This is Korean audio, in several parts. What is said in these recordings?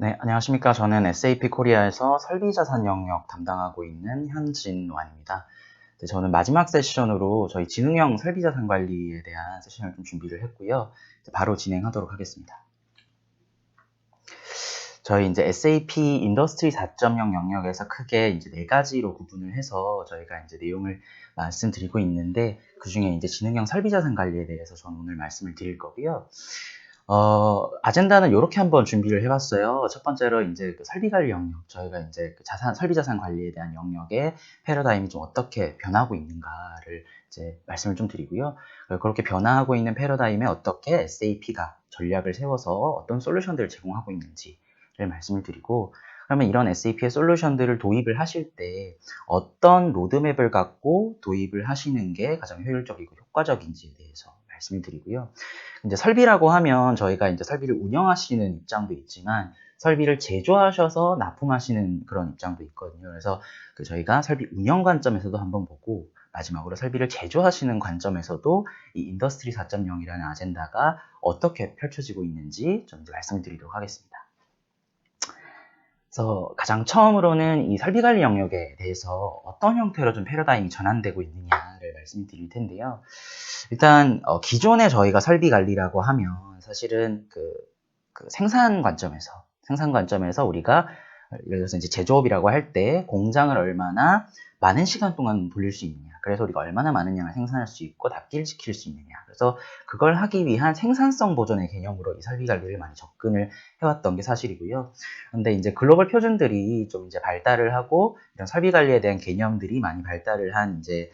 네, 안녕하십니까. 저는 SAP 코리아에서 설비자산 영역 담당하고 있는 현진완입니다. 네, 저는 마지막 세션으로 저희 지능형 설비자산 관리에 대한 세션을 좀 준비를 했고요. 바로 진행하도록 하겠습니다. 저희 이제 SAP 인더스트리 4.0 영역에서 크게 이제 네 가지로 구분을 해서 저희가 이제 내용을 말씀드리고 있는데, 그 중에 이제 지능형 설비자산 관리에 대해서 저는 오늘 말씀을 드릴 거고요. 아젠다는 이렇게 한번 준비를 해봤어요. 첫 번째로 이제 그 설비 관리 영역, 저희가 이제 그 설비 자산 관리에 대한 영역의 패러다임이 좀 어떻게 변하고 있는가를 이제 말씀을 좀 드리고요. 그렇게 변화하고 있는 패러다임에 어떻게 SAP가 전략을 세워서 어떤 솔루션들을 제공하고 있는지를 말씀을 드리고, 그러면 이런 SAP의 솔루션들을 도입을 하실 때 어떤 로드맵을 갖고 도입을 하시는 게 가장 효율적이고 효과적인지에 대해서 말씀을 드리고요. 이제 설비라고 하면 저희가 이제 설비를 운영하시는 입장도 있지만 설비를 제조하셔서 납품하시는 그런 입장도 있거든요. 그래서 저희가 설비 운영 관점에서도 한번 보고, 마지막으로 설비를 제조하시는 관점에서도 이 인더스트리 4.0이라는 아젠다가 어떻게 펼쳐지고 있는지 좀 말씀을 드리도록 하겠습니다. 그래서 가장 처음으로는 이 설비 관리 영역에 대해서 어떤 형태로 좀 패러다임이 전환되고 있느냐를 말씀드릴 텐데요. 일단 기존에 저희가 설비 관리라고 하면 사실은 그 생산 관점에서 우리가 예를 들어서 이제 제조업이라고 할 때 공장을 얼마나 많은 시간 동안 돌릴 수 있느냐, 그래서 우리가 얼마나 많은 양을 생산할 수 있고 납기를 시킬 수 있느냐, 그래서 그걸 하기 위한 생산성 보존의 개념으로 이 설비 관리를 많이 접근을 해왔던 게 사실이고요. 근데 이제 글로벌 표준들이 좀 이제 발달을 하고 이런 설비 관리에 대한 개념들이 많이 발달을 한 이제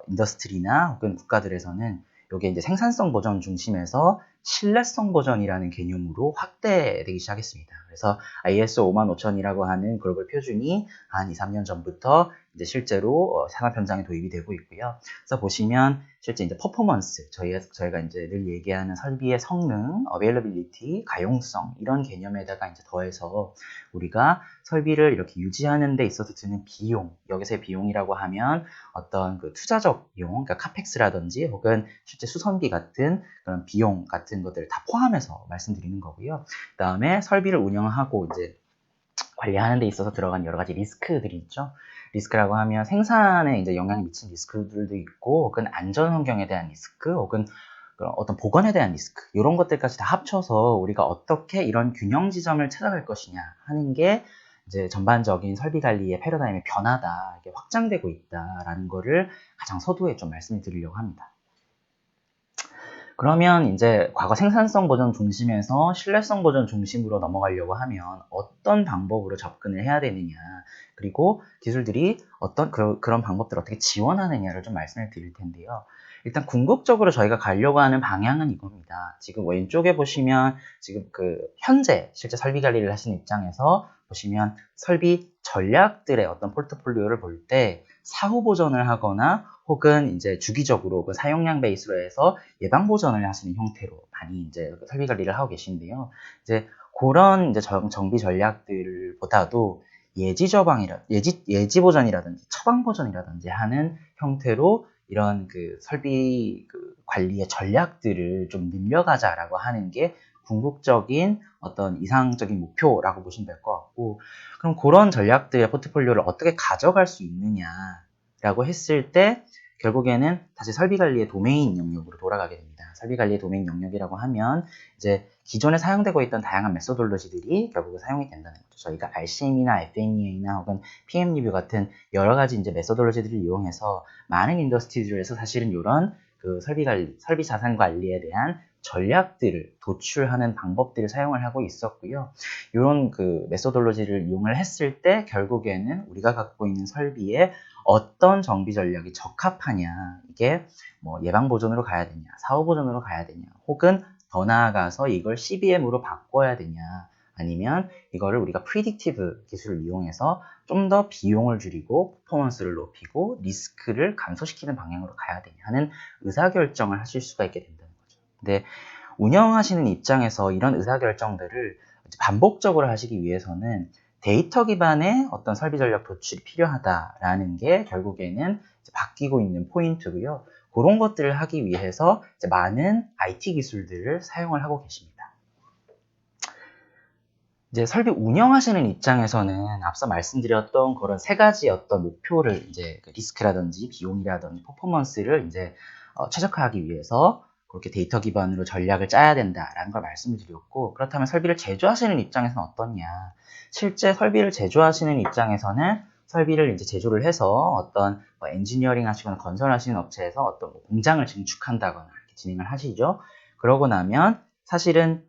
인더스트리나 혹은 국가들에서는 이게 이제 생산성 보전 중심에서 신뢰성 보전이라는 개념으로 확대되기 시작했습니다. 그래서 ISO 55000이라고 하는 글로벌 표준이 한 2, 3년 전부터 이제 실제로 산업 현장에 도입이 되고 있고요. 그래서 보시면 실제 이제 퍼포먼스, 저희가 이제 늘 얘기하는 설비의 성능, 어베일러빌리티, 가용성 이런 개념에다가 이제 더해서 우리가 설비를 이렇게 유지하는 데 있어서 드는 비용, 여기서의 비용이라고 하면 어떤 그 투자적 비용, 그러니까 카펙스라든지 혹은 실제 수선비 같은 그런 비용 같은 것들을 다 포함해서 말씀드리는 거고요. 그 다음에 설비를 운영하고 이제 관리하는 데 있어서 들어간 여러 가지 리스크들이 있죠. 리스크라고 하면 생산에 이제 영향을 미친 리스크들도 있고, 혹은 안전 환경에 대한 리스크, 혹은 그런 어떤 보건에 대한 리스크, 이런 것들까지 다 합쳐서 우리가 어떻게 이런 균형 지점을 찾아갈 것이냐 하는 게 이제 전반적인 설비 관리의 패러다임의 변화다, 이게 확장되고 있다라는 거를 가장 서두에 좀 말씀을 드리려고 합니다. 그러면 이제 과거 생산성 보전 중심에서 신뢰성 보전 중심으로 넘어가려고 하면 어떤 방법으로 접근을 해야 되느냐, 그리고 기술들이 어떤 그런 방법들을 어떻게 지원하느냐를 좀 말씀을 드릴 텐데요. 일단 궁극적으로 저희가 가려고 하는 방향은 이겁니다. 지금 왼쪽에 보시면 지금 현재 실제 설비 관리를 하시는 입장에서 보시면 설비 전략들의 어떤 포트폴리오를 볼 때 사후 보전을 하거나 혹은 이제 주기적으로 그 사용량 베이스로 해서 예방 보전을 하시는 형태로 많이 이제 설비 관리를 하고 계신데요. 이제 그런 이제 정비 전략들보다도 예지 보전이라든지 처방 보전이라든지 하는 형태로 이런 설비 관리의 전략들을 좀 늘려가자라고 하는 게 궁극적인 어떤 이상적인 목표라고 보시면 될 것 같고, 그럼 그런 전략들의 포트폴리오를 어떻게 가져갈 수 있느냐라고 했을 때 결국에는 다시 설비관리의 도메인 영역으로 돌아가게 됩니다. 설비관리의 도메인 영역이라고 하면 이제 기존에 사용되고 있던 다양한 메소돌로지들이 결국에 사용이 된다는 거죠. 저희가 RCM이나 FMEA나 혹은 PM 리뷰 같은 여러 가지 이제 메소돌로지들을 이용해서 많은 인더스트리들에서 사실은 이런 설비 자산 관리에 대한 전략들을 도출하는 방법들을 사용을 하고 있었고요. 이런 메소돌로지를 이용을 했을 때 결국에는 우리가 갖고 있는 설비에 어떤 정비 전략이 적합하냐, 이게 뭐 예방 보존으로 가야 되냐, 사후 보존으로 가야 되냐, 혹은 더 나아가서 이걸 CBM으로 바꿔야 되냐, 아니면 이거를 우리가 프리딕티브 기술을 이용해서 좀 더 비용을 줄이고 퍼포먼스를 높이고 리스크를 감소시키는 방향으로 가야 되냐 하는 의사결정을 하실 수가 있게 된다는 거죠. 근데 운영하시는 입장에서 이런 의사결정들을 반복적으로 하시기 위해서는 데이터 기반의 어떤 설비 전략 도출이 필요하다라는 게 결국에는 바뀌고 있는 포인트고요. 그런 것들을 하기 위해서 많은 IT 기술들을 사용을 하고 계십니다. 이제 설비 운영하시는 입장에서는 앞서 말씀드렸던 그런 세 가지 어떤 목표를 이제 리스크라든지 비용이라든지 퍼포먼스를 이제 최적화하기 위해서 그렇게 데이터 기반으로 전략을 짜야 된다라는 걸 말씀을 드렸고, 그렇다면 설비를 제조하시는 입장에서는 어떠냐? 실제 설비를 제조하시는 입장에서는 설비를 이제 제조를 해서 어떤 엔지니어링 하시거나 건설하시는 업체에서 어떤 공장을 증축한다거나 이렇게 진행을 하시죠. 그러고 나면 사실은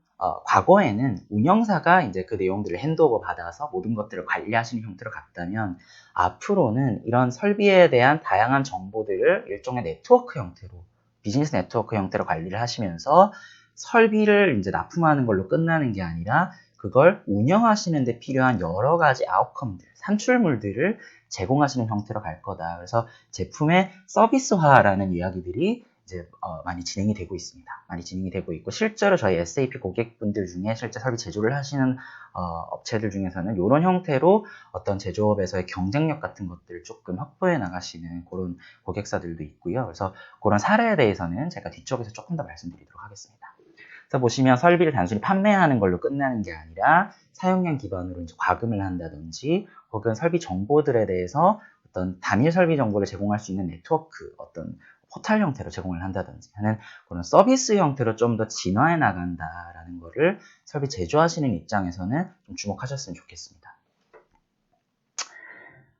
과거에는 운영사가 이제 그 내용들을 핸드오버 받아서 모든 것들을 관리하시는 형태로 갔다면, 앞으로는 이런 설비에 대한 다양한 정보들을 일종의 네트워크 형태로, 비즈니스 네트워크 형태로 관리를 하시면서 설비를 이제 납품하는 걸로 끝나는 게 아니라 그걸 운영하시는 데 필요한 여러 가지 아웃컴들, 산출물들을 제공하시는 형태로 갈 거다. 그래서 제품의 서비스화라는 이야기들이 이제 많이 진행이 되고 있습니다. 많이 진행이 되고 있고, 실제로 저희 SAP 고객분들 중에 실제 설비 제조를 하시는 업체들 중에서는 이런 형태로 어떤 제조업에서의 경쟁력 같은 것들을 조금 확보해 나가시는 그런 고객사들도 있고요. 그래서 그런 사례에 대해서는 제가 뒤쪽에서 조금 더 말씀드리도록 하겠습니다. 그래서 보시면 설비를 단순히 판매하는 걸로 끝나는 게 아니라 사용량 기반으로 이제 과금을 한다든지, 혹은 설비 정보들에 대해서 어떤 단일 설비 정보를 제공할 수 있는 네트워크, 어떤 포탈 형태로 제공을 한다든지 하는 그런 서비스 형태로 좀 더 진화해 나간다라는 거를 설비 제조하시는 입장에서는 좀 주목하셨으면 좋겠습니다.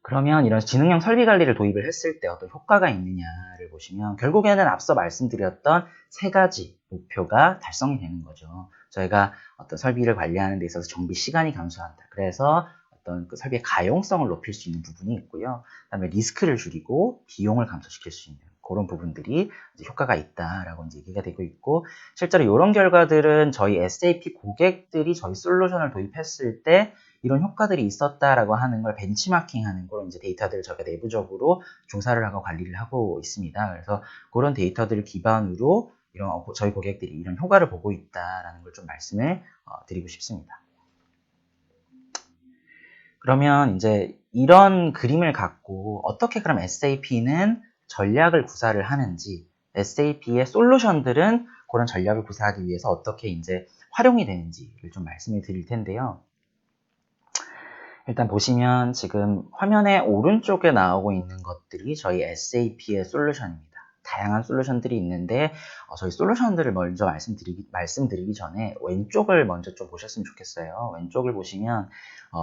그러면 이런 지능형 설비 관리를 도입을 했을 때 어떤 효과가 있느냐를 보시면, 결국에는 앞서 말씀드렸던 세 가지 목표가 달성이 되는 거죠. 저희가 어떤 설비를 관리하는 데 있어서 정비 시간이 감소한다. 그래서 어떤 그 설비의 가용성을 높일 수 있는 부분이 있고요. 그다음에 리스크를 줄이고 비용을 감소시킬 수 있는 그런 부분들이 이제 효과가 있다라고 이제 얘기가 되고 있고, 실제로 이런 결과들은 저희 SAP 고객들이 저희 솔루션을 도입했을 때 이런 효과들이 있었다라고 하는 걸 벤치마킹하는 그런 이제 데이터들을 저희가 내부적으로 조사를 하고 관리를 하고 있습니다. 그래서 그런 데이터들을 기반으로 이런 저희 고객들이 이런 효과를 보고 있다라는 걸 좀 말씀을 드리고 싶습니다. 그러면 이제 이런 그림을 갖고 어떻게 그럼 SAP는 전략을 구사를 하는지, SAP의 솔루션들은 그런 전략을 구사하기 위해서 어떻게 이제 활용이 되는지를 좀 말씀을 드릴 텐데요. 일단 보시면 지금 화면의 오른쪽에 나오고 있는 것들이 저희 SAP의 솔루션입니다. 다양한 솔루션들이 있는데 저희 솔루션들을 먼저 말씀드리기 전에 왼쪽을 먼저 좀 보셨으면 좋겠어요. 왼쪽을 보시면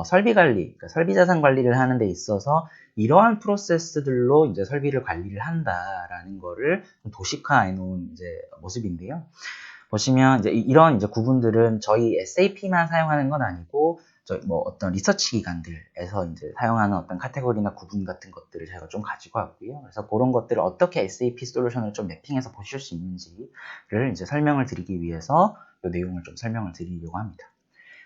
설비 관리, 그러니까 설비 자산 관리를 하는 데 있어서 이러한 프로세스들로 이제 설비를 관리를 한다라는 거를 좀 도식화해 놓은 이제 모습인데요. 보시면 이제 이런 이제 구분들은 저희 SAP만 사용하는 건 아니고 저희 뭐 어떤 리서치 기관들에서 이제 사용하는 어떤 카테고리나 구분 같은 것들을 제가 좀 가지고 왔고요. 그래서 그런 것들을 어떻게 SAP 솔루션을 좀 매핑해서 보실 수 있는지를 이제 설명을 드리기 위해서 이 내용을 좀 설명을 드리려고 합니다.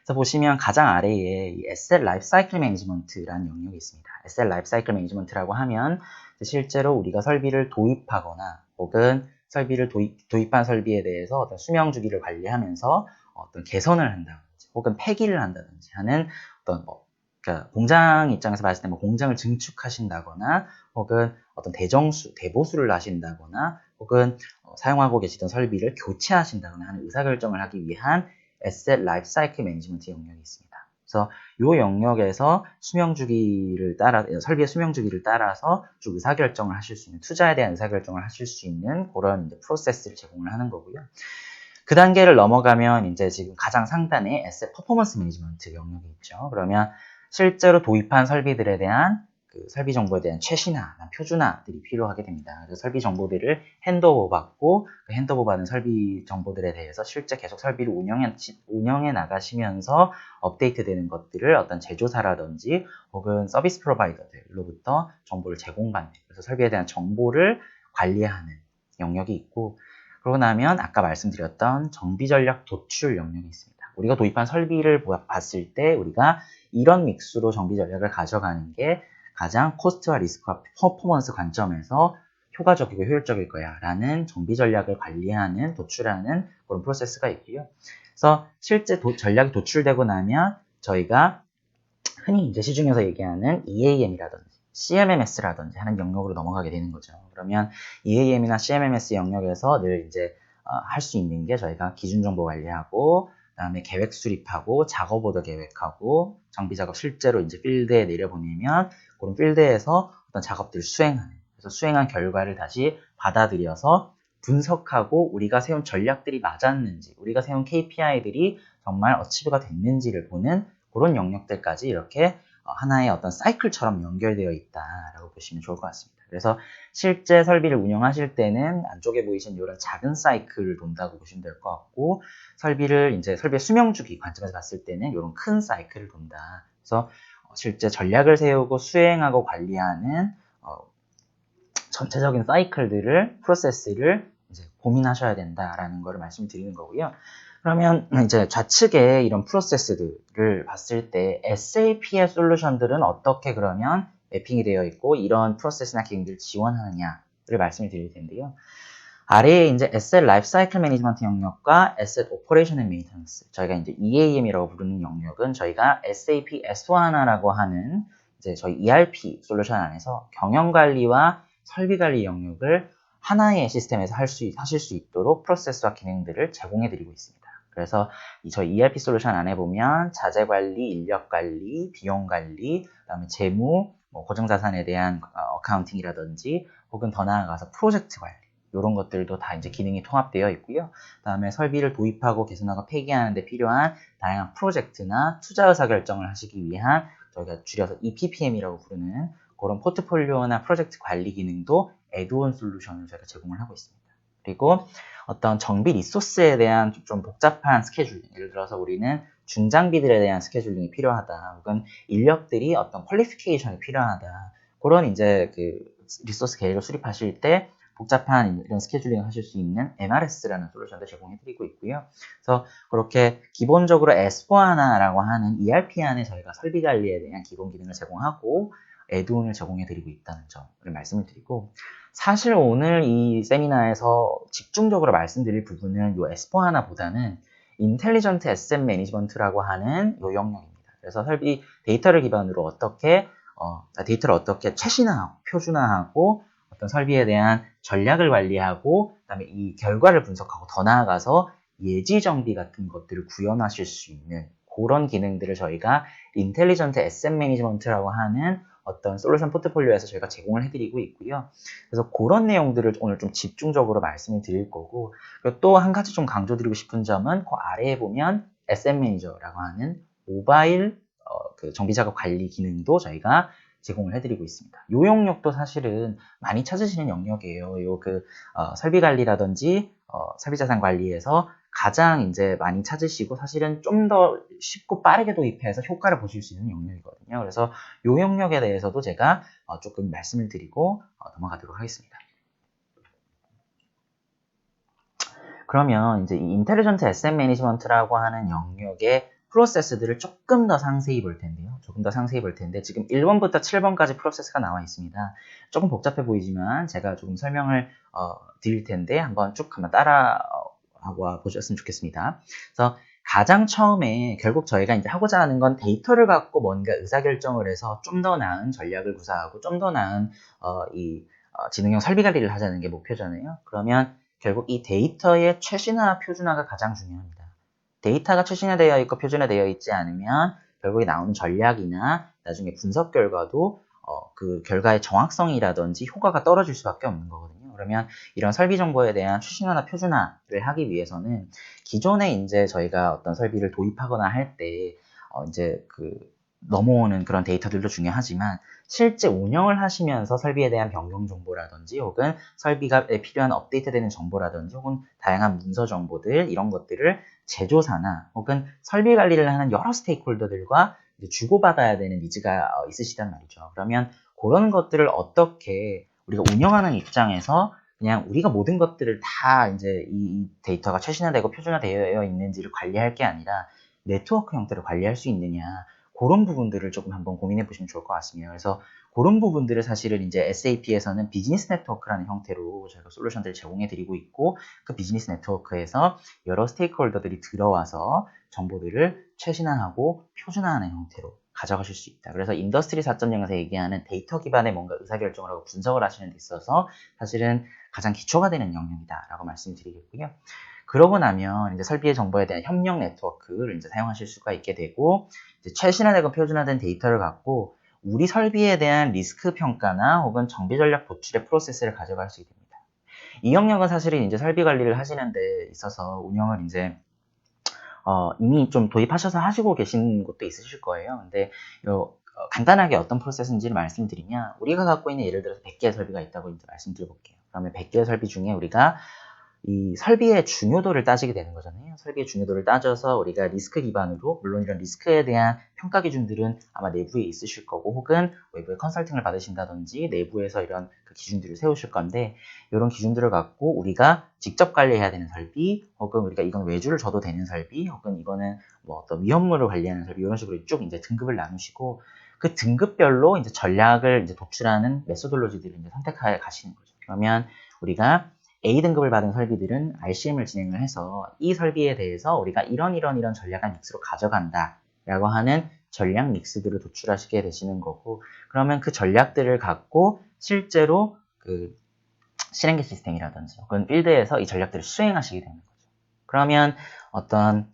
그래서 보시면 가장 아래에 이 Asset Lifecycle Management라는 영역이 있습니다. Asset Lifecycle Management라고 하면 실제로 우리가 설비를 도입하거나 혹은 설비를 도입한 설비에 대해서 어떤 수명 주기를 관리하면서 어떤 개선을 한다든지 혹은 폐기를 한다든지 하는 어떤 그러니까 공장 입장에서 봤을 때 뭐 공장을 증축하신다거나 혹은 어떤 대보수를 하신다거나 혹은 사용하고 계시던 설비를 교체하신다거나 하는 의사결정을 하기 위한 Asset Lifecycle Management 영역이 있습니다. 그래서 이 영역에서 설비의 수명 주기를 따라서 쭉 의사결정을 하실 수 있는, 투자에 대한 의사결정을 하실 수 있는 그런 이제 프로세스를 제공을 하는 거고요. 그 단계를 넘어가면 이제 지금 가장 상단에 Asset Performance Management 영역이 있죠. 그러면 실제로 도입한 설비들에 대한 그 설비 정보에 대한 최신화, 표준화들이 필요하게 됩니다. 그래서 설비 정보들을 핸드오버 받고 그 핸드오버 받은 설비 정보들에 대해서 실제 계속 설비를 운영해 나가시면서 업데이트되는 것들을 어떤 제조사라든지 혹은 서비스 프로바이더들로부터 정보를 제공받는, 그래서 설비에 대한 정보를 관리하는 영역이 있고, 그러고 나면 아까 말씀드렸던 정비 전략 도출 영역이 있습니다. 우리가 도입한 설비를 봤을 때 우리가 이런 믹스로 정비 전략을 가져가는 게 가장 코스트와 리스크와 퍼포먼스 관점에서 효과적이고 효율적일 거야 라는 정비 전략을 관리하는, 도출하는 그런 프로세스가 있고요. 그래서 실제 전략이 도출되고 나면 저희가 흔히 이제 시중에서 얘기하는 EAM이라든지 CMMS라든지 하는 영역으로 넘어가게 되는 거죠. 그러면 EAM이나 CMMS 영역에서 늘 이제 할 수 있는 게 저희가 기준 정보 관리하고, 그다음에 계획 수립하고 작업 오더 계획하고 정비 작업 실제로 이제 필드에 내려보내면 그런 필드에서 어떤 작업들을 수행하는, 그래서 수행한 결과를 다시 받아들여서 분석하고 우리가 세운 전략들이 맞았는지, 우리가 세운 KPI들이 정말 어치브가 됐는지를 보는 그런 영역들까지 이렇게 하나의 어떤 사이클처럼 연결되어 있다라고 보시면 좋을 것 같습니다. 그래서 실제 설비를 운영하실 때는 안쪽에 보이신 이런 작은 사이클을 돈다고 보시면 될 것 같고, 설비를 이제 설비의 수명 주기 관점에서 봤을 때는 이런 큰 사이클을 돈다. 그래서 실제 전략을 세우고 수행하고 관리하는 전체적인 사이클들을, 프로세스를 이제 고민하셔야 된다라는 거를 말씀드리는 거고요. 그러면 이제 좌측에 이런 프로세스들을 봤을 때 SAP의 솔루션들은 어떻게 그러면 매핑이 되어 있고 이런 프로세스나 기능들을 지원하느냐를 말씀을 드릴 텐데요. 아래에 이제 Asset Lifecycle Management 영역과 Asset Operation and Maintenance, 저희가 이제 EAM이라고 부르는 영역은 저희가 SAP S/4HANA라고 하는 이제 저희 ERP 솔루션 안에서 경영관리와 설비관리 영역을 하나의 시스템에서 하실 수 있도록 프로세스와 기능들을 제공해드리고 있습니다. 그래서 저희 ERP 솔루션 안에 보면 자재관리, 인력관리, 비용관리, 그다음에 재무, 고정자산에 대한 어카운팅이라든지 혹은 더 나아가서 프로젝트 관리, 이런 것들도 다 이제 기능이 통합되어 있고요. 그다음에 설비를 도입하고 개선하고 폐기하는 데 필요한 다양한 프로젝트나 투자 의사 결정을 하시기 위한 저희가 줄여서 EPPM이라고 부르는 그런 포트폴리오나 프로젝트 관리 기능도 애드온 솔루션을 저희가 제공을 하고 있습니다. 그리고 어떤 정비 리소스에 대한 좀 복잡한 스케줄링, 예를 들어서 우리는 중장비들에 대한 스케줄링이 필요하다, 혹은 인력들이 어떤 퀄리피케이션이 필요하다, 그런 이제 그 리소스 계획을 수립하실 때 복잡한 이런 스케줄링을 하실 수 있는 MRS라는 솔루션도 제공해드리고 있고요. 그래서 그렇게 기본적으로 S/4HANA라고 하는 ERP 안에 저희가 설비 관리에 대한 기본 기능을 제공하고 애드온을 제공해드리고 있다는 점을 말씀을 드리고, 사실 오늘 이 세미나에서 집중적으로 말씀드릴 부분은 이 S/4HANA보다는 인텔리전트 에셋 매니지먼트라고 하는 이 영역입니다. 그래서 설비 데이터를 기반으로 데이터를 어떻게 최신화하고 표준화하고 어떤 설비에 대한 전략을 관리하고 그다음에 이 결과를 분석하고 더 나아가서 예지 정비 같은 것들을 구현하실 수 있는 그런 기능들을 저희가 인텔리전트 에셋 매니지먼트라고 하는 어떤 솔루션 포트폴리오에서 저희가 제공을 해드리고 있고요. 그래서 그런 내용들을 오늘 좀 집중적으로 말씀을 드릴 거고, 또 한 가지 좀 강조드리고 싶은 점은 그 아래에 보면 에셋 매니저라고 하는 모바일 그 정비 작업 관리 기능도 저희가 제공을 해드리고 있습니다. 이 영역도 사실은 많이 찾으시는 영역이에요. 설비 관리라든지 설비 자산 관리에서 가장 이제 많이 찾으시고 사실은 좀 더 쉽고 빠르게 도입해서 효과를 보실 수 있는 영역이거든요. 그래서 이 영역에 대해서도 제가 조금 말씀을 드리고 넘어가도록 하겠습니다. 그러면 이제 이 인텔리전트 에셋 매니지먼트라고 하는 영역의 프로세스들을 조금 더 상세히 볼 텐데요. 지금 1번부터 7번까지 프로세스가 나와 있습니다. 조금 복잡해 보이지만 제가 조금 설명을 드릴 텐데 한번 따라와 보셨으면 좋겠습니다. 그래서 가장 처음에 결국 저희가 이제 하고자 하는 건 데이터를 갖고 뭔가 의사결정을 해서 좀 더 나은 전략을 구사하고 좀 더 나은 지능형 설비 관리를 하자는 게 목표잖아요. 그러면 결국 이 데이터의 최신화, 표준화가 가장 중요합니다. 데이터가 최신화되어 있고 표준화되어 있지 않으면 결국에 나오는 전략이나 나중에 분석 결과도 그 결과의 정확성이라든지 효과가 떨어질 수밖에 없는 거거든요. 그러면 이런 설비 정보에 대한 최신화나 표준화를 하기 위해서는 기존에 이제 저희가 어떤 설비를 도입하거나 할 때 이제 넘어오는 그런 데이터들도 중요하지만 실제 운영을 하시면서 설비에 대한 변경 정보라든지 혹은 설비에 필요한 업데이트되는 정보라든지 혹은 다양한 문서 정보들, 이런 것들을 제조사나 혹은 설비 관리를 하는 여러 스테이크홀더들과 주고받아야 되는 니즈가 있으시단 말이죠. 그러면 그런 것들을 어떻게 우리가 운영하는 입장에서 그냥 우리가 모든 것들을 다 이제 이 데이터가 최신화되고 표준화되어 있는지를 관리할 게 아니라 네트워크 형태로 관리할 수 있느냐, 그런 부분들을 조금 한번 고민해 보시면 좋을 것 같습니다. 그래서 그런 부분들을 사실은 이제 SAP에서는 비즈니스 네트워크라는 형태로 저희가 솔루션들을 제공해 드리고 있고, 그 비즈니스 네트워크에서 여러 스테이크홀더들이 들어와서 정보들을 최신화하고 표준화하는 형태로 가져가실 수 있다. 그래서 인더스트리 4.0에서 얘기하는 데이터 기반의 뭔가 의사결정을 하고 분석을 하시는 데 있어서 사실은 가장 기초가 되는 영역이다라고 말씀드리겠고요. 그러고 나면 이제 설비의 정보에 대한 협력 네트워크를 이제 사용하실 수가 있게 되고, 이제 최신화되고 표준화된 데이터를 갖고 우리 설비에 대한 리스크 평가나 혹은 정비 전략 도출의 프로세스를 가져갈 수 있게 됩니다. 이 영역은 사실은 이제 설비 관리를 하시는 데 있어서 운영을 이제 이미 좀 도입하셔서 하시고 계신 곳도 있으실 거예요. 근데 간단하게 어떤 프로세스인지를 말씀드리면, 우리가 갖고 있는 예를 들어서 100개의 설비가 있다고 이제 말씀드려볼게요. 그러면 100개의 설비 중에 우리가 이 설비의 중요도를 따지게 되는 거잖아요. 설비의 중요도를 따져서 우리가 리스크 기반으로, 물론 이런 리스크에 대한 평가 기준들은 아마 내부에 있으실 거고, 혹은 외부의 컨설팅을 받으신다든지 내부에서 이런 그 기준들을 세우실 건데, 이런 기준들을 갖고 우리가 직접 관리해야 되는 설비, 혹은 우리가 이건 외주를 줘도 되는 설비, 혹은 이거는 뭐 어떤 위험물을 관리하는 설비, 이런 식으로 쭉 이제 등급을 나누시고, 그 등급별로 이제 전략을 이제 도출하는 메소돌로지들을 이제 선택하여 가시는 거죠. 그러면 우리가 A등급을 받은 설비들은 RCM을 진행을 해서 이 설비에 대해서 우리가 이런 전략한 믹스로 가져간다 라고 하는 전략 믹스들을 도출하시게 되시는 거고, 그러면 그 전략들을 갖고 실제로 그 실행기 시스템이라든지 혹은 필드에서 이 전략들을 수행하시게 되는 거죠. 그러면 어떤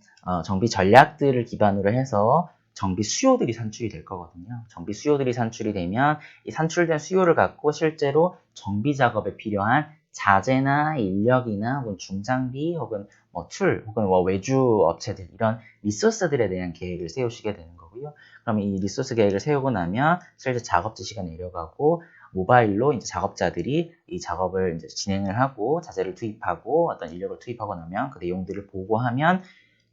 정비 전략들을 기반으로 해서 정비 수요들이 산출이 될 거거든요. 정비 수요들이 산출이 되면 이 산출된 수요를 갖고 실제로 정비 작업에 필요한 자재나 인력이나 혹은 중장비 혹은 뭐 툴 혹은 뭐 외주 업체들, 이런 리소스들에 대한 계획을 세우시게 되는 거고요. 그럼 이 리소스 계획을 세우고 나면 실제 작업지 시간 내려가고 모바일로 이제 작업자들이 이 작업을 이제 진행을 하고 자재를 투입하고 어떤 인력을 투입하고 나면 그 내용들을 보고하면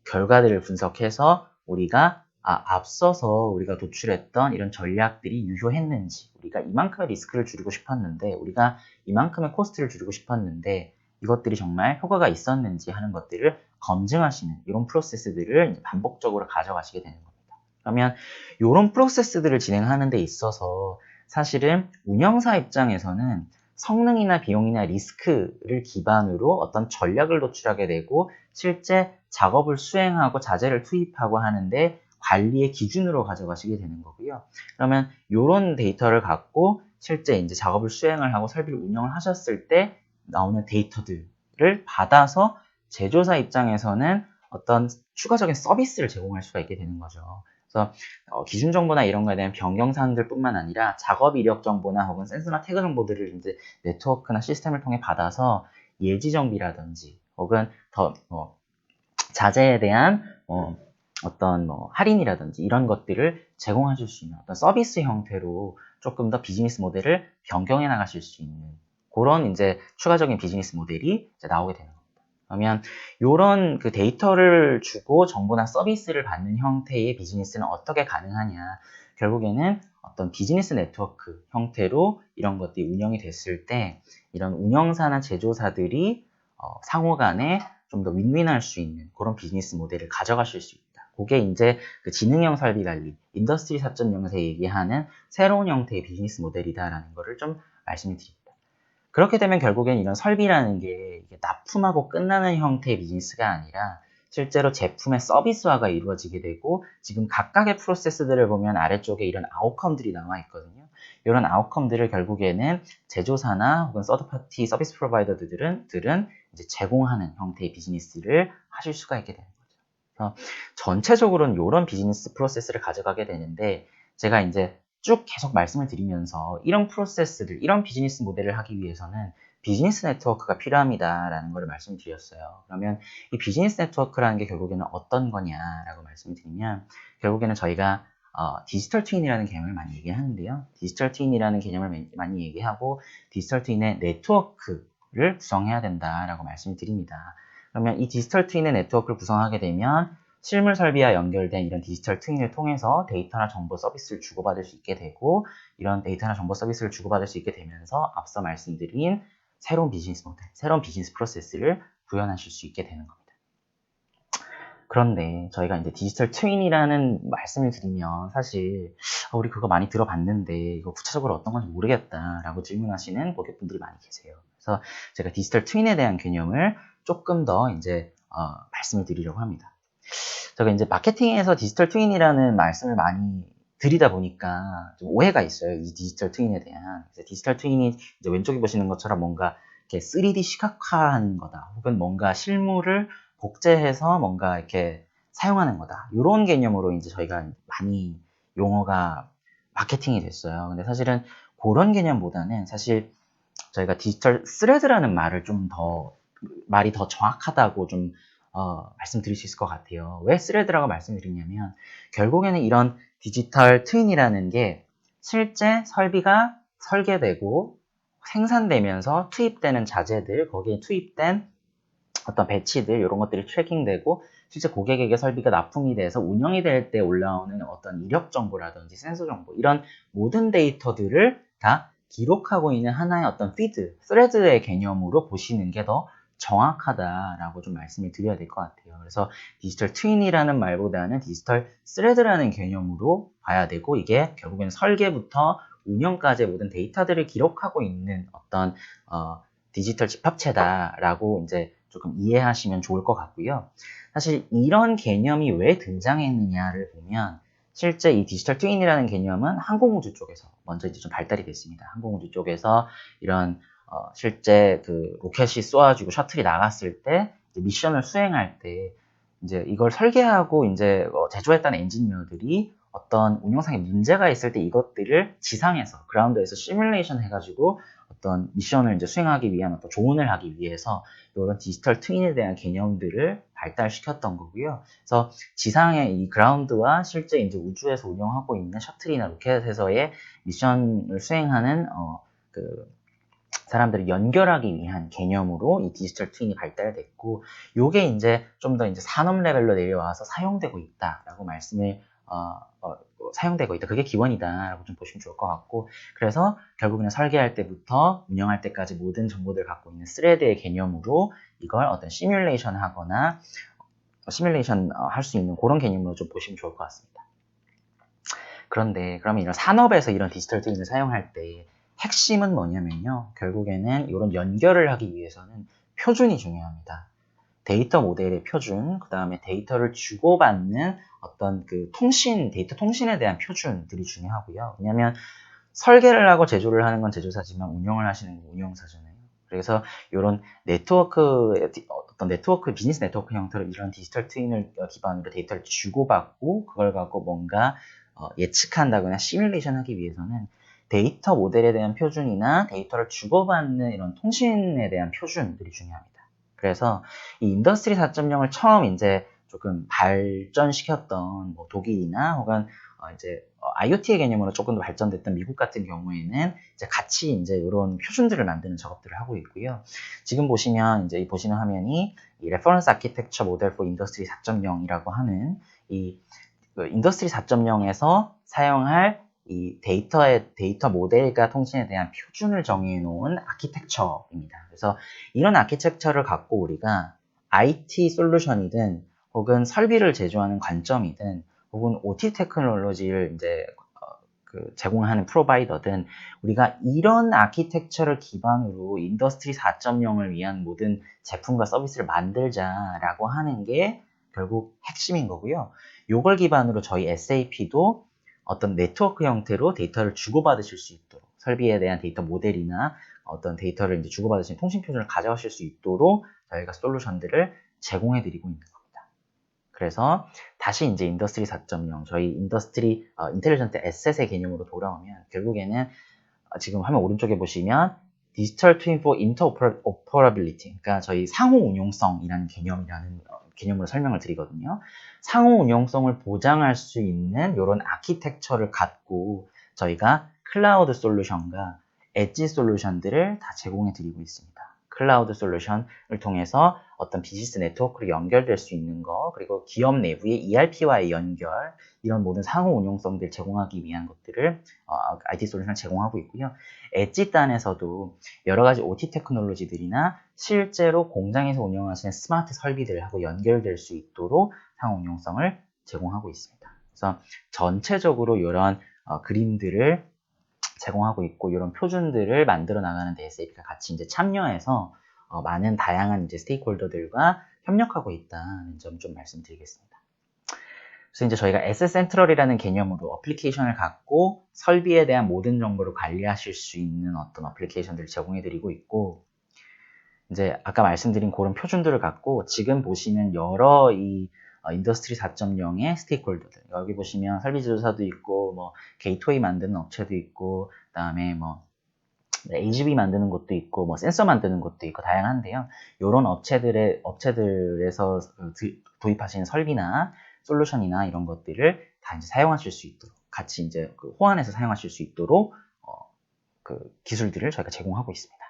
결과들을 분석해서 우리가 앞서서 우리가 도출했던 이런 전략들이 유효했는지, 우리가 이만큼의 리스크를 줄이고 싶었는데, 우리가 이만큼의 코스트를 줄이고 싶었는데 이것들이 정말 효과가 있었는지 하는 것들을 검증하시는 이런 프로세스들을 반복적으로 가져가시게 되는 겁니다. 그러면 이런 프로세스들을 진행하는 데 있어서 사실은 운영사 입장에서는 성능이나 비용이나 리스크를 기반으로 어떤 전략을 도출하게 되고 실제 작업을 수행하고 자재를 투입하고 하는데 관리의 기준으로 가져가시게 되는 거고요. 그러면 이런 데이터를 갖고 실제 이제 작업을 수행을 하고 설비를 운영을 하셨을 때 나오는 데이터들을 받아서 제조사 입장에서는 어떤 추가적인 서비스를 제공할 수가 있게 되는 거죠. 그래서 기준 정보나 이런 거에 대한 변경 사항들뿐만 아니라 작업 이력 정보나 혹은 센서나 태그 정보들을 이제 네트워크나 시스템을 통해 받아서 예지 정비라든지 혹은 더 자재에 대한 어떤 할인이라든지 이런 것들을 제공하실 수 있는 어떤 서비스 형태로 조금 더 비즈니스 모델을 변경해 나가실 수 있는 그런 이제 추가적인 비즈니스 모델이 이제 나오게 되는 겁니다. 그러면 이런 그 데이터를 주고 정보나 서비스를 받는 형태의 비즈니스는 어떻게 가능하냐? 결국에는 어떤 비즈니스 네트워크 형태로 이런 것들이 운영이 됐을 때 이런 운영사나 제조사들이 상호 간에 좀 더 윈윈할 수 있는 그런 비즈니스 모델을 가져가실 수 있다. 그게 이제 그 지능형 설비 관리, 인더스트리 4.0에서 얘기하는 새로운 형태의 비즈니스 모델이다라는 거를 좀 말씀을 드립니다. 그렇게 되면 결국엔 이런 설비라는 게 이게 납품하고 끝나는 형태의 비즈니스가 아니라 실제로 제품의 서비스화가 이루어지게 되고, 지금 각각의 프로세스들을 보면 아래쪽에 이런 아웃컴들이 나와 있거든요. 이런 아웃컴들을 결국에는 제조사나 혹은 서드파티 서비스 프로바이더들은 이제 제공하는 형태의 비즈니스를 하실 수가 있게 되는 거죠. 그래서 전체적으로는 이런 비즈니스 프로세스를 가져가게 되는데, 제가 이제 쭉 계속 말씀을 드리면서 이런 프로세스들, 이런 비즈니스 모델을 하기 위해서는 비즈니스 네트워크가 필요합니다라는 걸 말씀드렸어요. 그러면 이 비즈니스 네트워크라는 게 결국에는 어떤 거냐라고 말씀을 드리면, 결국에는 저희가 디지털 트윈이라는 개념을 많이 얘기하는데요. 디지털 트윈이라는 개념을 많이 얘기하고 디지털 트윈의 네트워크를 구성해야 된다라고 말씀을 드립니다. 그러면 이 디지털 트윈의 네트워크를 구성하게 되면 실물 설비와 연결된 이런 디지털 트윈을 통해서 데이터나 정보 서비스를 주고받을 수 있게 되고, 이런 데이터나 정보 서비스를 주고받을 수 있게 되면서 앞서 말씀드린 새로운 비즈니스 모델, 새로운 비즈니스 프로세스를 구현하실 수 있게 되는 겁니다. 그런데 저희가 이제 디지털 트윈이라는 말씀을 드리면 사실 우리 그거 많이 들어봤는데 이거 구체적으로 어떤 건지 모르겠다라고 질문하시는 고객분들이 많이 계세요. 그래서 제가 디지털 트윈에 대한 개념을 조금 더 이제 말씀을 드리려고 합니다. 제가 이제 마케팅에서 디지털 트윈이라는 말씀을 많이 들이다 보니까 좀 오해가 있어요. 이 디지털 트윈에 대한. 그래서 디지털 트윈이 이제 왼쪽에 보시는 것처럼 뭔가 이렇게 3D 시각화하는 거다. 혹은 뭔가 실물을 복제해서 뭔가 이렇게 사용하는 거다. 이런 개념으로 이제 저희가 많이 용어가 마케팅이 됐어요. 근데 사실은 그런 개념보다는 사실 저희가 디지털 스레드라는 말을 말이 더 정확하다고 좀 말씀드릴 수 있을 것 같아요. 왜 스레드라고 말씀드리냐면 결국에는 이런 디지털 트윈이라는 게 실제 설비가 설계되고 생산되면서 투입되는 자재들, 거기에 투입된 어떤 배치들 이런 것들이 트래킹되고 실제 고객에게 설비가 납품이 돼서 운영이 될 때 올라오는 어떤 이력 정보라든지 센서 정보 이런 모든 데이터들을 다 기록하고 있는 하나의 어떤 피드, 스레드의 개념으로 보시는 게 더 정확하다라고 좀 말씀을 드려야 될 것 같아요. 그래서 디지털 트윈이라는 말보다는 디지털 스레드라는 개념으로 봐야 되고 이게 결국에는 설계부터 운영까지의 모든 데이터들을 기록하고 있는 어떤 디지털 집합체다라고 이제 조금 이해하시면 좋을 것 같고요. 사실 이런 개념이 왜 등장했느냐를 보면 실제 이 디지털 트윈이라는 개념은 항공우주 쪽에서 먼저 이제 좀 발달이 됐습니다. 항공우주 쪽에서 이런 실제 그 로켓이 쏘아지고 셔틀이 나갔을 때 미션을 수행할 때 이제 이걸 설계하고 이제 제조했다는 엔지니어들이 어떤 운영상에 문제가 있을 때 이것들을 지상에서 그라운드에서 시뮬레이션 해가지고 어떤 미션을 이제 수행하기 위한 어떤 조언을 하기 위해서 이런 디지털 트윈에 대한 개념들을 발달시켰던 거고요. 그래서 지상의 이 그라운드와 실제 이제 우주에서 운영하고 있는 셔틀이나 로켓에서의 미션을 수행하는 그 사람들을 연결하기 위한 개념으로 이 디지털 트윈이 발달됐고, 요게 이제 좀 더 이제 산업 레벨로 내려와서 사용되고 있다라고 말씀을 사용되고 있다. 그게 기원이다라고 좀 보시면 좋을 것 같고, 그래서 결국에는 설계할 때부터 운영할 때까지 모든 정보들을 갖고 있는 스레드의 개념으로 이걸 어떤 시뮬레이션 하거나 시뮬레이션 할 수 있는 그런 개념으로 좀 보시면 좋을 것 같습니다. 그런데 그러면 이런 산업에서 이런 디지털 트윈을 사용할 때 핵심은 뭐냐면요. 결국에는 이런 연결을 하기 위해서는 표준이 중요합니다. 데이터 모델의 표준, 그 다음에 데이터를 주고받는 어떤 그 데이터 통신에 대한 표준들이 중요하고요. 왜냐하면 설계를 하고 제조를 하는 건 제조사지만 운영을 하시는 건 운영사잖아요. 그래서 이런 어떤 비즈니스 네트워크 형태로 이런 디지털 트윈을 기반으로 데이터를 주고받고 그걸 갖고 뭔가 예측한다거나 시뮬레이션 하기 위해서는 데이터 모델에 대한 표준이나 데이터를 주고받는 이런 통신에 대한 표준들이 중요합니다. 그래서 이 인더스트리 4.0을 처음 이제 조금 발전시켰던 뭐 독일이나 혹은 이제 IoT의 개념으로 조금 더 발전됐던 미국 같은 경우에는 이제 같이 이제 이런 표준들을 만드는 작업들을 하고 있고요. 지금 보시면 이제 보시는 화면이 이 레퍼런스 아키텍처 모델 포 인더스트리 4.0이라고 하는 이 인더스트리 4.0에서 사용할 이 데이터 모델과 통신에 대한 표준을 정해 놓은 아키텍처입니다. 그래서 이런 아키텍처를 갖고 우리가 IT 솔루션이든 혹은 설비를 제조하는 관점이든 혹은 OT 테크놀로지를 이제 제공하는 프로바이더든 우리가 이런 아키텍처를 기반으로 인더스트리 4.0을 위한 모든 제품과 서비스를 만들자라고 하는 게 결국 핵심인 거고요. 이걸 기반으로 저희 SAP도 어떤 네트워크 형태로 데이터를 주고받으실 수 있도록 설비에 대한 데이터 모델이나 어떤 데이터를 이제 주고받으시는 통신 표준을 가져가실 수 있도록 저희가 솔루션들을 제공해 드리고 있는 겁니다. 그래서 다시 이제 인더스트리 4.0 저희 인더스트리 인텔리전트 에셋의 개념으로 돌아오면 결국에는 지금 화면 오른쪽에 보시면 디지털 트윈 포 인터오퍼러빌리티 그러니까 저희 상호 운용성이라는 개념으로 설명을 드리거든요. 상호 운용성을 보장할 수 있는 이런 아키텍처를 갖고 저희가 클라우드 솔루션과 엣지 솔루션들을 다 제공해 드리고 있습니다. 클라우드 솔루션을 통해서 어떤 비즈니스 네트워크로 연결될 수 있는 거, 그리고 기업 내부의 ERP와의 연결, 이런 모든 상호 운용성들 제공하기 위한 것들을 IT 솔루션을 제공하고 있고요. 엣지 단에서도 여러 가지 OT 테크놀로지들이나 실제로 공장에서 운영하시는 스마트 설비들하고 연결될 수 있도록 상호 운용성을 제공하고 있습니다. 그래서 전체적으로 이런 그림들을 제공하고 있고 이런 표준들을 만들어 나가는 데 SAP가 같이 이제 참여해서 많은 다양한 이제 스테이크홀더들과 협력하고 있다는 점 좀 말씀드리겠습니다. 그래서 이제 저희가 에셋 센트럴이라는 개념으로 어플리케이션을 갖고 설비에 대한 모든 정보를 관리하실 수 있는 어떤 어플리케이션들을 제공해 드리고 있고, 이제 아까 말씀드린 그런 표준들을 갖고 지금 보시는 여러 이 인더스트리 4.0의 스테이크홀더들, 여기 보시면 설비 제조사도 있고 뭐 게이트웨이 만드는 업체도 있고, 그다음에 뭐 AGV 만드는 곳도 있고 뭐 센서 만드는 곳도 있고 다양한데요. 이런 업체들에서 도입하시는 설비나 솔루션이나 이런 것들을 다 이제 사용하실 수 있도록, 같이 이제 그 호환해서 사용하실 수 있도록 그 기술들을 저희가 제공하고 있습니다.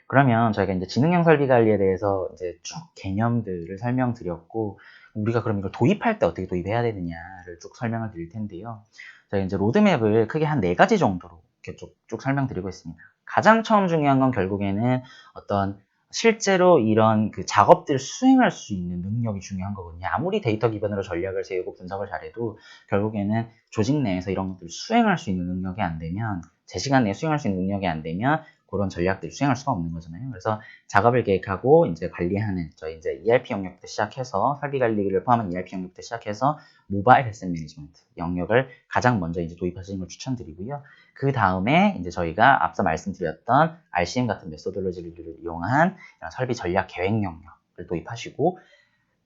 그러면 저희가 이제 지능형 설비 관리에 대해서 이제 쭉 개념들을 설명드렸고, 우리가 그럼 이걸 도입할 때 어떻게 도입해야 되느냐를 쭉 설명을 드릴 텐데요. 저희가 이제 로드맵을 크게 한 4가지 정도로 이렇게 쭉 설명드리고 있습니다. 가장 처음 중요한 건 결국에는 어떤 실제로 이런 그 작업들을 수행할 수 있는 능력이 중요한 거거든요. 아무리 데이터 기반으로 전략을 세우고 분석을 잘해도 결국에는 조직 내에서 이런 것들을 수행할 수 있는 능력이 안 되면, 제 시간 내에 수행할 수 있는 능력이 안 되면 그런 전략들을 수행할 수가 없는 거잖아요. 그래서 작업을 계획하고 이제 관리하는, 저희 이제 ERP 영역부터 시작해서 설비 관리를 포함한 ERP 영역부터 시작해서 모바일 에셋 매니지먼트 영역을 가장 먼저 이제 도입하시는 걸 추천드리고요. 그 다음에 이제 저희가 앞서 말씀드렸던 RCM 같은 메소돌로지를 이용한 설비 전략 계획 영역을 도입하시고,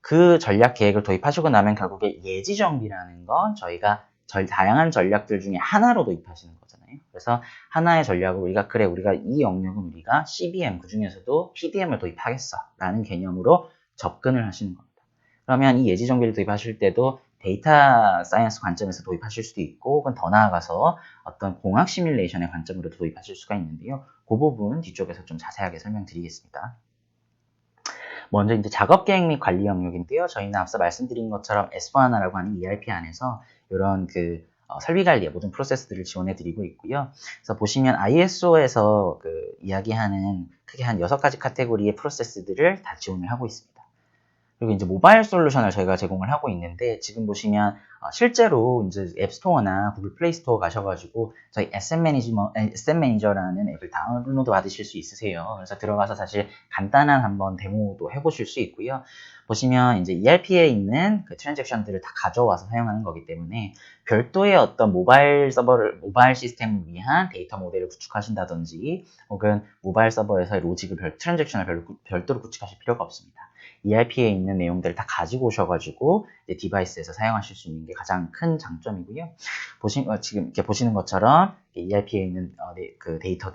그 전략 계획을 도입하시고 나면 결국에 예지 정비라는 건 저희가 다양한 전략들 중에 하나로 도입하시는 거잖아요. 그래서 하나의 전략을 우리가 이 영역은 우리가 CBM, 그 중에서도 PDM을 도입하겠어 라는 개념으로 접근을 하시는 겁니다. 그러면 이 예지 정비를 도입하실 때도 데이터 사이언스 관점에서 도입하실 수도 있고, 혹은 더 나아가서 어떤 공학 시뮬레이션의 관점으로 도입하실 수가 있는데요. 그 부분 뒤쪽에서 좀 자세하게 설명드리겠습니다. 먼저 이제 작업 계획 및 관리 영역인데요. 저희는 앞서 말씀드린 것처럼 S4HANA라고 하는 ERP 안에서 이런 그 설비 관리의 모든 프로세스들을 지원해 드리고 있고요. 그래서 보시면 ISO에서 그 이야기하는 크게 한 6가지 카테고리의 프로세스들을 다 지원을 하고 있습니다. 그리고 이제 모바일 솔루션을 저희가 제공을 하고 있는데, 지금 보시면 실제로 이제 앱스토어나 구글 플레이 스토어 가셔가지고 저희 SM 매니저라는 앱을 다운로드 받으실 수 있으세요. 그래서 들어가서 사실 간단한 한번 데모도 해보실 수 있고요. 보시면 이제 ERP에 있는 그 트랜잭션들을 다 가져와서 사용하는 거기 때문에 별도의 어떤 모바일 시스템을 위한 데이터 모델을 구축하신다든지, 혹은 모바일 서버에서의 로직을 트랜잭션을 별도로 구축하실 필요가 없습니다. ERP에 있는 내용들을 다 가지고 오셔가지고 디바이스에서 사용하실 수 있는 게 가장 큰 장점이고요. 지금 이렇게 보시는 것처럼 ERP에 있는 그 데이터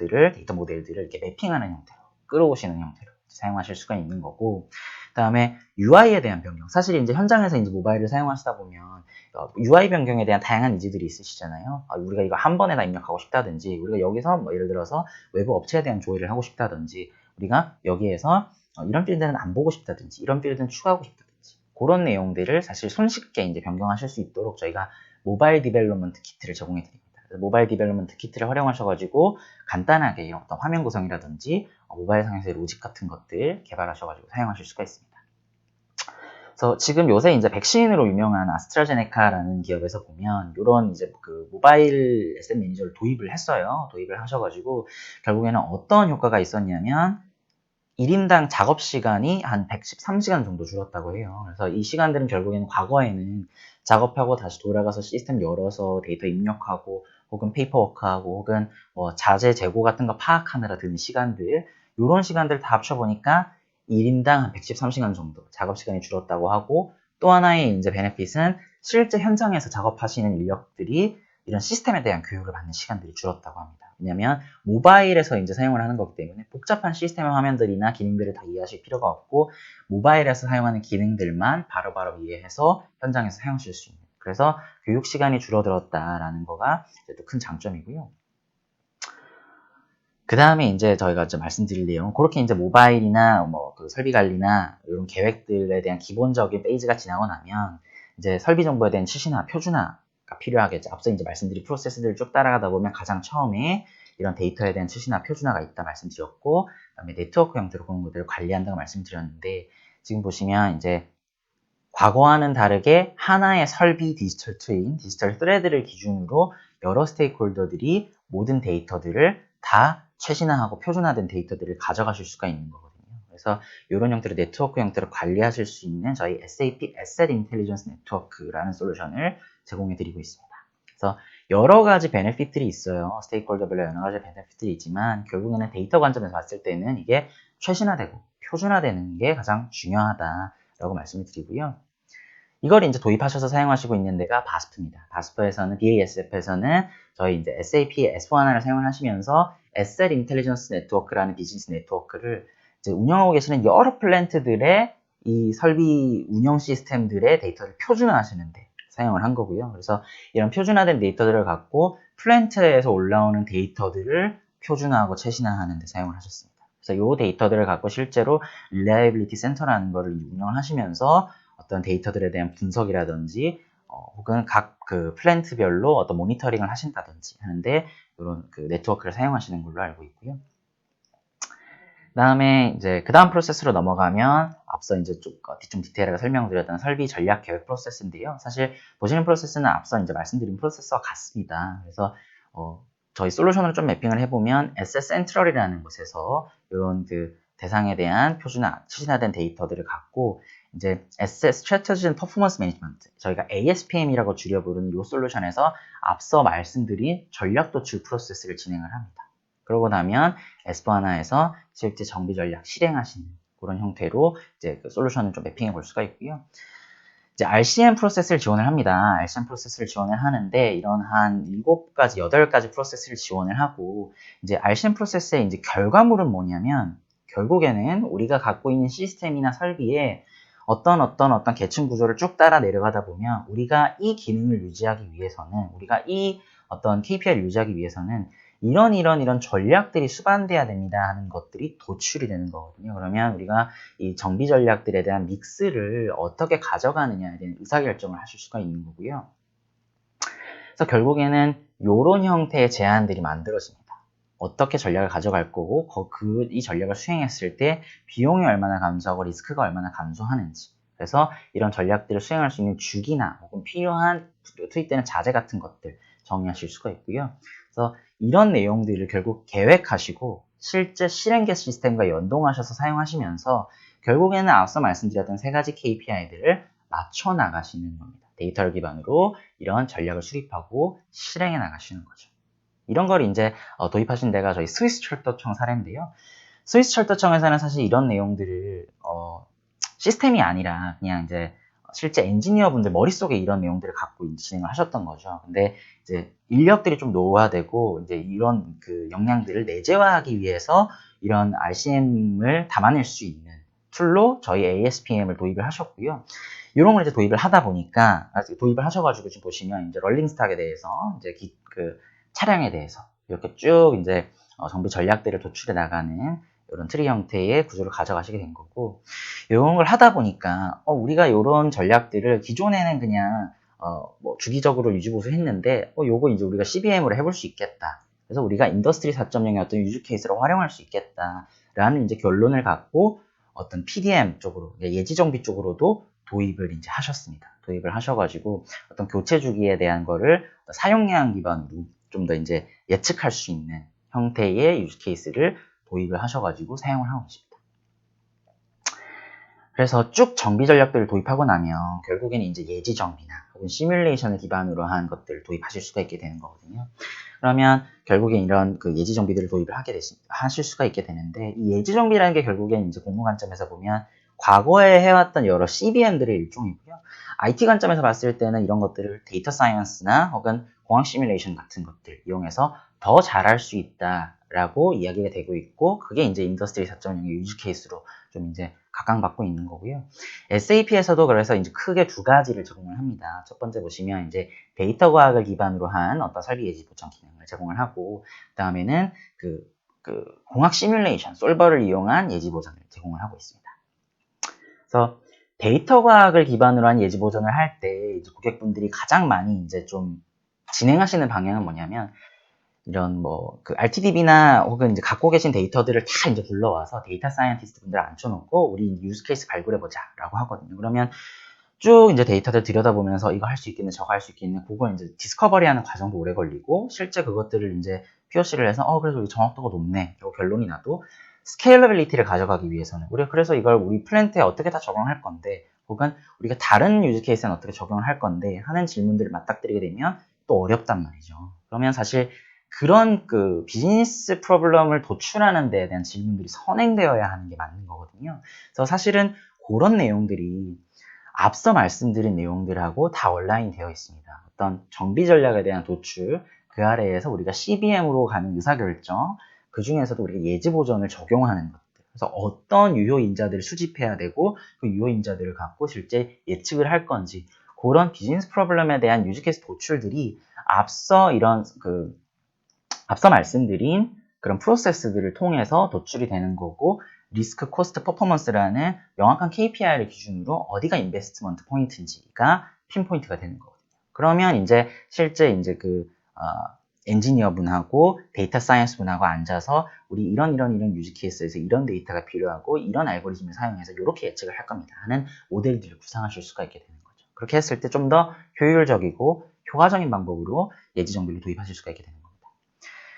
모델들을 이렇게 매핑하는 형태로, 끌어오시는 형태로 사용하실 수가 있는 거고, 그다음에 UI에 대한 변경. 사실 이제 현장에서 이제 모바일을 사용하시다 보면 UI 변경에 대한 다양한 니즈들이 있으시잖아요. 우리가 이거 한 번에 다 입력하고 싶다든지, 우리가 여기서 뭐 예를 들어서 외부 업체에 대한 조회를 하고 싶다든지, 우리가 여기에서 이런 필드는 안 보고 싶다든지, 이런 필드는 추가하고 싶다든지, 그런 내용들을 사실 손쉽게 이제 변경하실 수 있도록 저희가 모바일 디벨롭먼트 키트를 제공해 드립니다. 모바일 디벨롭먼트 키트를 활용하셔가지고 간단하게 어떤 화면 구성이라든지 모바일 상에서의 로직 같은 것들 개발하셔가지고 사용하실 수가 있습니다. 그래서 지금 요새 이제 백신으로 유명한 아스트라제네카라는 기업에서 보면 이런 이제 그 모바일 에셋 매니저를 도입을 했어요. 도입을 하셔가지고 결국에는 어떤 효과가 있었냐면 1인당 작업 시간이 한 113시간 정도 줄었다고 해요. 그래서 이 시간들은 결국에는 과거에는 작업하고 다시 돌아가서 시스템 열어서 데이터 입력하고, 혹은 페이퍼워크하고, 혹은 뭐 자재 재고 같은 거 파악하느라 드는 시간들, 이런 시간들 다 합쳐보니까 1인당 한 113시간 정도 작업 시간이 줄었다고 하고, 또 하나의 이제 베네핏은 실제 현장에서 작업하시는 인력들이 이런 시스템에 대한 교육을 받는 시간들이 줄었다고 합니다. 왜냐면 모바일에서 이제 사용을 하는 거기 때문에 복잡한 시스템 화면들이나 기능들을 다 이해하실 필요가 없고, 모바일에서 사용하는 기능들만 바로바로 이해해서 현장에서 사용하실 수 있는, 그래서 교육 시간이 줄어들었다라는 거가 또 큰 장점이고요. 그 다음에 이제 저희가 좀 말씀드릴 내용은, 그렇게 이제 모바일이나 뭐 그 설비 관리나 이런 계획들에 대한 기본적인 페이지가 지나고 나면 이제 설비 정보에 대한 출시나 표준화가 필요하겠죠. 앞서 이제 말씀드린 프로세스들을 쭉 따라가다 보면 가장 처음에 이런 데이터에 대한 출시나 표준화가 있다 말씀드렸고, 그다음에 네트워크 형태로 그런 것들을 관리한다고 말씀드렸는데, 지금 보시면 이제 과거와는 다르게 하나의 설비 디지털 트윈, 디지털 스레드를 기준으로 여러 스테이크홀더들이 모든 데이터들을 다 최신화하고 표준화된 데이터들을 가져가실 수가 있는 거거든요. 그래서 이런 형태로 네트워크 형태로 관리하실 수 있는 저희 SAP Asset Intelligence Network라는 솔루션을 제공해 드리고 있습니다. 그래서 여러 가지 베네핏들이 있어요. 스테이크홀더별로 여러 가지 베네핏들이 있지만 결국에는 데이터 관점에서 봤을 때는 이게 최신화되고 표준화되는 게 가장 중요하다라고 말씀을 드리고요. 이걸 이제 도입하셔서 사용하시고 있는 데가 바스프입니다. 바스프에서는, BASF에서는 저희 이제 SAP S4HANA를 사용을 하시면서 Asset Intelligence Network라는 비즈니스 네트워크를 이제 운영하고 계시는 여러 플랜트들의 이 설비 운영 시스템들의 데이터를 표준화하시는데 사용을 한 거고요. 그래서 이런 표준화된 데이터들을 갖고 플랜트에서 올라오는 데이터들을 표준화하고 최신화하는 데 사용을 하셨습니다. 그래서 이 데이터들을 갖고 실제로 Reliability Center라는 거를 운영을 하시면서 어떤 데이터들에 대한 분석이라든지 혹은 각 그 플랜트별로 어떤 모니터링을 하신다든지 하는데 이런 그 네트워크를 사용하시는 걸로 알고 있고요. 다음에 이제 그 다음 프로세스로 넘어가면 앞서 이제 좀 디테일하게 설명드렸던 설비 전략 계획 프로세스인데요. 사실 보시는 프로세스는 앞서 이제 말씀드린 프로세스와 같습니다. 그래서 저희 솔루션으로 좀 매핑을 해보면 Asset Central이라는 곳에서 이런 그 대상에 대한 추진화된 데이터들을 갖고 이제 Asset Strategy and Performance Management, 저희가 ASPM이라고 줄여 부르는 이 솔루션에서 앞서 말씀드린 전략 도출 프로세스를 진행을 합니다. 그러고 나면 S4HANA에서 실제 정비 전략 실행하시는 그런 형태로 이제 그 솔루션을 좀 매핑해 볼 수가 있고요. 이제 RCM 프로세스를 지원을 합니다. RCM 프로세스를 지원을 하는데 이런 한 7가지, 8가지 프로세스를 지원을 하고 이제 RCM 프로세스의 이제 결과물은 뭐냐면 결국에는 우리가 갖고 있는 시스템이나 설비에 어떤 계층 구조를 쭉 따라 내려가다 보면 우리가 이 기능을 유지하기 위해서는 우리가 이 어떤 KPI를 유지하기 위해서는 이런 전략들이 수반돼야 됩니다 하는 것들이 도출이 되는 거거든요. 그러면 우리가 이 정비 전략들에 대한 믹스를 어떻게 가져가느냐에 대한 의사결정을 하실 수가 있는 거고요. 그래서 결국에는 이런 형태의 제안들이 만들어집니다. 어떻게 전략을 가져갈 거고 이 전략을 수행했을 때 비용이 얼마나 감소하고 리스크가 얼마나 감소하는지, 그래서 이런 전략들을 수행할 수 있는 주기나 혹은 필요한 투입되는 자재 같은 것들 정의하실 수가 있고요. 그래서 이런 내용들을 결국 계획하시고 실제 실행계 시스템과 연동하셔서 사용하시면서 결국에는 앞서 말씀드렸던 3가지 KPI들을 맞춰 나가시는 겁니다. 데이터를 기반으로 이런 전략을 수립하고 실행해 나가시는 거죠. 이런 걸 이제 도입하신 데가 저희 스위스 철도청 사례인데요. 스위스 철도청에서는 사실 이런 내용들을 시스템이 아니라 그냥 이제 실제 엔지니어 분들 머릿속에 이런 내용들을 갖고 진행을 하셨던 거죠. 근데 이제 인력들이 좀 노후화되고 이제 이런 그 역량들을 내재화하기 위해서 이런 RCM을 담아낼 수 있는 툴로 저희 ASPM을 도입을 하셨고요. 이런 걸 이제 도입을 하다 보니까 도입을 하셔가지고 지금 보시면 이제 럴링스탁에 대해서 이제 그 차량에 대해서 이렇게 쭉 이제 정비 전략들을 도출해 나가는 이런 트리 형태의 구조를 가져가시게 된 거고, 이런 걸 하다 보니까 우리가 이런 전략들을 기존에는 그냥 뭐 주기적으로 유지보수했는데 요거 이제 우리가 CBM으로 해볼 수 있겠다. 그래서 우리가 인더스트리 4.0의 어떤 유즈 케이스로 활용할 수 있겠다라는 이제 결론을 갖고 어떤 PDM 쪽으로, 예지 정비 쪽으로도 도입을 이제 하셨습니다. 도입을 하셔가지고 어떤 교체 주기에 대한 거를 사용량 기반으로 좀 더 이제 예측할 수 있는 형태의 유즈 케이스를 도입을 하셔가지고 사용을 하고 있습니다. 그래서 쭉 정비 전략들을 도입하고 나면 결국에는 이제 예지 정비나 혹은 시뮬레이션을 기반으로 한 것들을 도입하실 수가 있게 되는 거거든요. 그러면 결국엔 이런 그 예지 정비들을 도입을 하실 수가 있게 되는데, 이 예지 정비라는 게 결국엔 이제 공무 관점에서 보면 과거에 해왔던 여러 CBM들의 일종이고요. IT 관점에서 봤을 때는 이런 것들을 데이터 사이언스나 혹은 공학 시뮬레이션 같은 것들 이용해서 더 잘할 수 있다라고 이야기가 되고 있고, 그게 이제 인더스트리 4.0의 유즈 케이스로 좀 이제 각광받고 있는 거고요. SAP에서도 그래서 이제 크게 2가지를 제공을 합니다. 첫 번째 보시면 이제 데이터 과학을 기반으로 한 어떤 설비 예지 보정 기능을 제공을 하고, 그 다음에는 그 공학 시뮬레이션, 솔버를 이용한 예지 보전을 제공을 하고 있습니다. 그래서 데이터 과학을 기반으로 한 예지 보전을 할 때 고객분들이 가장 많이 이제 좀 진행하시는 방향은 뭐냐면, 이런 뭐 그 RTDB나 혹은 이제 갖고 계신 데이터들을 다 이제 불러와서 데이터 사이언티스트 분들을 앉혀놓고 우리 유즈 케이스 발굴해보자라고 하거든요. 그러면 쭉 이제 데이터들 들여다보면서 이거 할 수 있겠네, 저거 할 수 있겠네, 그걸 이제 디스커버리하는 과정도 오래 걸리고, 실제 그것들을 이제 POC를 해서 그래서 우리 정확도가 높네 라고 결론이 나도 스케일러빌리티를 가져가기 위해서는 우리가 그래서 이걸 우리 플랜트에 어떻게 다 적용할 건데 혹은 우리가 다른 유즈 케이스는 어떻게 적용을 할 건데 하는 질문들을 맞닥뜨리게 되면 또 어렵단 말이죠. 그러면 사실 그런 그 비즈니스 프로블럼을 도출하는 데에 대한 질문들이 선행되어야 하는 게 맞는 거거든요. 그래서 사실은 그런 내용들이 앞서 말씀드린 내용들하고 다 온라인 되어 있습니다. 어떤 정비 전략에 대한 도출, 그 아래에서 우리가 CBM으로 가는 의사결정, 그 중에서도 우리가 예지 보전을 적용하는 것들. 그래서 어떤 유효 인자들을 수집해야 되고 그 유효 인자들을 갖고 실제 예측을 할 건지 그런 비즈니스 프로블럼에 대한 유즈케이스 도출들이 앞서 말씀드린 그런 프로세스들을 통해서 도출이 되는 거고 리스크 코스트 퍼포먼스라는 명확한 KPI를 기준으로 어디가 인베스트먼트 포인트인지가 핀포인트가 되는 거거든요. 그러면 이제 실제 이제 엔지니어 분하고 데이터 사이언스 분하고 앉아서 우리 이런 유즈 케이스에서 이런 데이터가 필요하고 이런 알고리즘을 사용해서 이렇게 예측을 할 겁니다 하는 모델들을 구상하실 수가 있게 되는 거죠. 그렇게 했을 때 좀 더 효율적이고 효과적인 방법으로 예지 정비를 도입하실 수가 있게 되는 겁니다.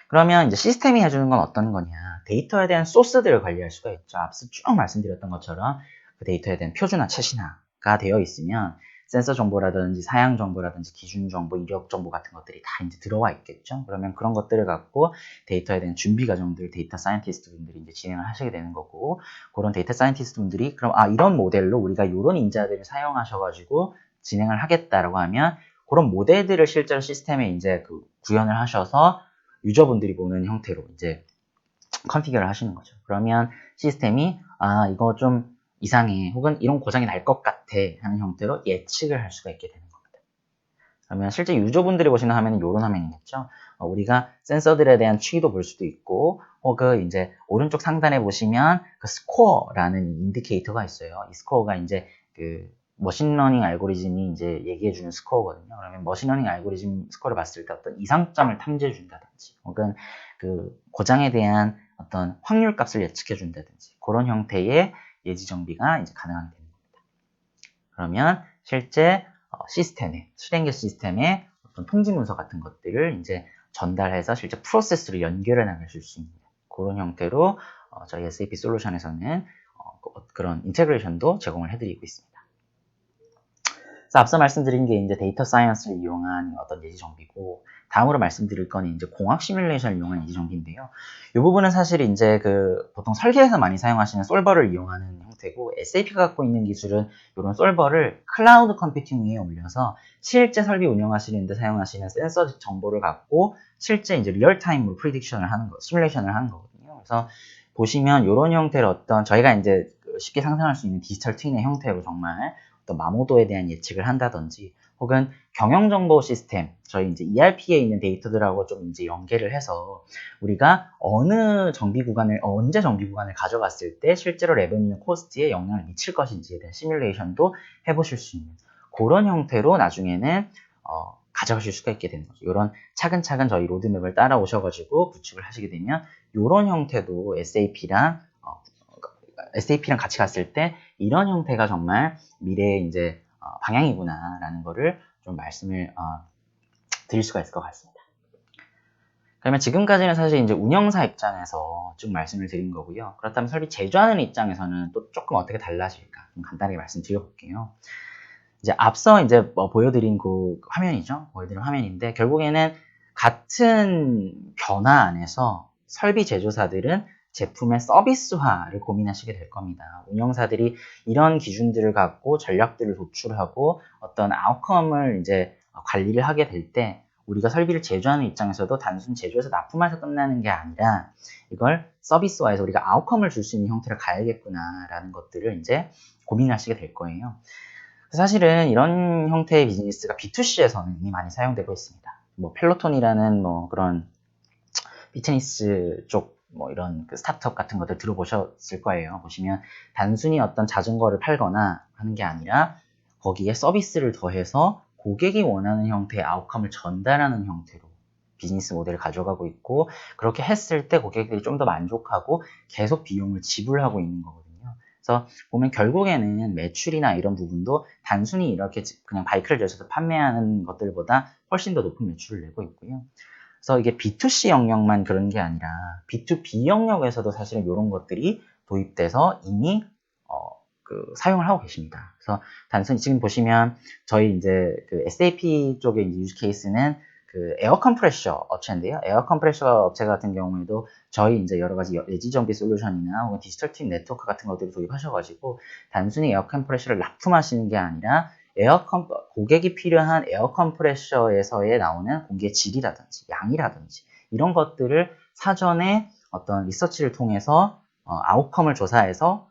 그러면 이제 시스템이 해주는 건 어떤 거냐? 데이터에 대한 소스들을 관리할 수가 있죠. 앞서 쭉 말씀드렸던 것처럼 그 데이터에 대한 표준화, 최신화가 되어 있으면 센서 정보라든지 사양 정보라든지 기준 정보, 이력 정보 같은 것들이 다 이제 들어와 있겠죠. 그러면 그런 것들을 갖고 데이터에 대한 준비 과정들 데이터 사이언티스트 분들이 이제 진행을 하시게 되는 거고, 그런 데이터 사이언티스트 분들이 그럼 이런 모델로 우리가 이런 인자들을 사용하셔가지고 진행을 하겠다라고 하면 그런 모델들을 실제로 시스템에 이제 구현을 하셔서 유저분들이 보는 형태로 이제 컨피규어를 하시는 거죠. 그러면 시스템이 이거 좀 이상해 혹은 이런 고장이 날 것 같아 하는 형태로 예측을 할 수가 있게 되는 겁니다. 그러면 실제 유저분들이 보시는 화면은 이런 화면이겠죠. 우리가 센서들에 대한 추이도 볼 수도 있고 혹은 이제 오른쪽 상단에 보시면 그 스코어라는 인디케이터가 있어요. 이 스코어가 이제 그 머신러닝 알고리즘이 이제 얘기해주는 스코어거든요. 그러면 머신러닝 알고리즘 스코어를 봤을 때 어떤 이상점을 탐지해준다든지 혹은 그 고장에 대한 어떤 확률 값을 예측해준다든지 그런 형태의 예지 정비가 이제 가능하게 되는 겁니다. 그러면 실제 시스템에, 실행계 시스템에 어떤 통지 문서 같은 것들을 이제 전달해서 실제 프로세스로 연결해 나가실 수 있는 그런 형태로 저희 SAP 솔루션에서는 그런 인테그레이션도 제공을 해드리고 있습니다. 그래서 앞서 말씀드린 게 이제 데이터 사이언스를 이용한 어떤 예지 정비고, 다음으로 말씀드릴 건 이제 공학 시뮬레이션을 이용한 예지 정비인데요. 이 부분은 사실 이제 보통 설계에서 많이 사용하시는 솔버를 이용하는 형태고, SAP가 갖고 있는 기술은 이런 솔버를 클라우드 컴퓨팅 위에 올려서 실제 설비 운영하시는데 사용하시는 센서 정보를 갖고 실제 이제 리얼타임으로 프리딕션을 하는 거, 시뮬레이션을 하는 거거든요. 그래서 보시면 이런 형태로 어떤 저희가 이제 쉽게 상상할 수 있는 디지털 트윈의 형태로 정말 또 마모도에 대한 예측을 한다든지 혹은 경영정보 시스템, 저희 이제 ERP에 있는 데이터들하고 좀 이제 연계를 해서 우리가 어느 정비 구간을, 언제 정비 구간을 가져갔을 때 실제로 레버뉴 코스트에 영향을 미칠 것인지에 대한 시뮬레이션도 해보실 수 있는 그런 형태로 나중에는 가져가실 수가 있게 되는 거죠. 이런 차근차근 저희 로드맵을 따라오셔가지고 구축을 하시게 되면 이런 형태도 SAP랑 같이 갔을 때 이런 형태가 정말 미래의 이제 방향이구나라는 거를 좀 말씀을 드릴 수가 있을 것 같습니다. 그러면 지금까지는 사실 이제 운영사 입장에서 쭉 말씀을 드린 거고요. 그렇다면 설비 제조하는 입장에서는 또 조금 어떻게 달라질까 좀 간단하게 말씀드려볼게요. 이제 앞서 이제 보여드린 그 화면이죠. 보여드린 화면인데 결국에는 같은 변화 안에서 설비 제조사들은 제품의 서비스화를 고민하시게 될 겁니다. 운영사들이 이런 기준들을 갖고 전략들을 도출하고 어떤 아웃컴을 이제 관리를 하게 될 때 우리가 설비를 제조하는 입장에서도 단순 제조해서 납품해서 끝나는 게 아니라 이걸 서비스화해서 우리가 아웃컴을 줄 수 있는 형태를 가야겠구나라는 것들을 이제 고민하시게 될 거예요. 사실은 이런 형태의 비즈니스가 B2C에서는 이미 많이 사용되고 있습니다. 펠로톤이라는 그런 피트니스 쪽 이런 스타트업 같은 것들 들어보셨을 거예요. 보시면 단순히 어떤 자전거를 팔거나 하는 게 아니라 거기에 서비스를 더해서 고객이 원하는 형태의 아웃컴을 전달하는 형태로 비즈니스 모델을 가져가고 있고, 그렇게 했을 때 고객들이 좀 더 만족하고 계속 비용을 지불하고 있는 거거든요. 그래서 보면 결국에는 매출이나 이런 부분도 단순히 이렇게 그냥 바이크를 제조해서 판매하는 것들보다 훨씬 더 높은 매출을 내고 있고요. 그래서 이게 B2C 영역만 그런 게 아니라 B2B 영역에서도 사실은 이런 것들이 도입돼서 이미 사용을 하고 계십니다. 그래서 단순히 지금 보시면 저희 이제 그 SAP 쪽의 유즈 케이스는 그 에어 컴프레셔 업체인데요. 에어 컴프레셔 업체 같은 경우에도 저희 이제 여러 가지 예지 정비 솔루션이나 혹은 디지털 트윈 네트워크 같은 것들을 도입하셔가지고 단순히 에어 컴프레셔를 납품하시는 게 아니라 고객이 필요한 에어 컴프레셔에서의 나오는 공기의 질이라든지 양이라든지 이런 것들을 사전에 어떤 리서치를 통해서 아웃컴을 조사해서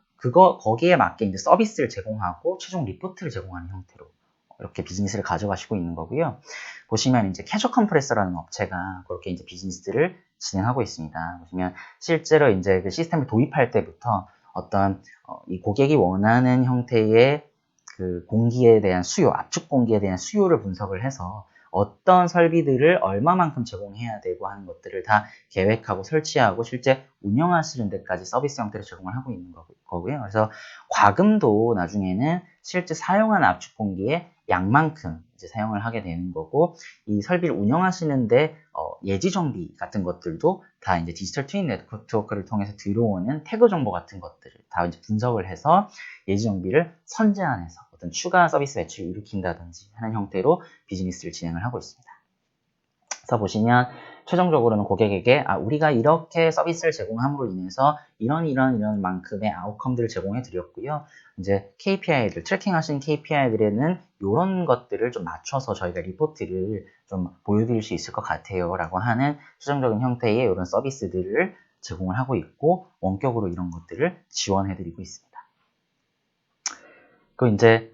거기에 맞게 이제 서비스를 제공하고 최종 리포트를 제공하는 형태로 이렇게 비즈니스를 가져가시고 있는 거고요. 보시면 이제 캐저 컴프레서라는 업체가 그렇게 이제 비즈니스를 진행하고 있습니다. 보시면 실제로 이제 그 시스템을 도입할 때부터 어떤 이 고객이 원하는 형태의 그 공기에 대한 수요, 압축 공기에 대한 수요를 분석을 해서 어떤 설비들을 얼마만큼 제공해야 되고 하는 것들을 다 계획하고 설치하고 실제 운영하시는 데까지 서비스 형태로 제공을 하고 있는 거고요. 그래서 과금도 나중에는 실제 사용한 압축 공기의 양만큼 이제 사용을 하게 되는 거고, 이 설비를 운영하시는데 예지 정비 같은 것들도 다 이제 디지털 트윈 네트워크를 통해서 들어오는 태그 정보 같은 것들을 다 이제 분석을 해서 예지 정비를 선제안해서 어떤 추가 서비스 매출을 일으킨다든지 하는 형태로 비즈니스를 진행을 하고 있습니다. 그래서 보시면 최종적으로는 고객에게 우리가 이렇게 서비스를 제공함으로 인해서 이런 만큼의 아웃컴들을 제공해 드렸고요. 이제 KPI들, 트래킹하신 KPI들에는 이런 것들을 좀 맞춰서 저희가 리포트를 좀 보여드릴 수 있을 것 같아요. 라고 하는 최종적인 형태의 이런 서비스들을 제공을 하고 있고, 원격으로 이런 것들을 지원해 드리고 있습니다. 그 이제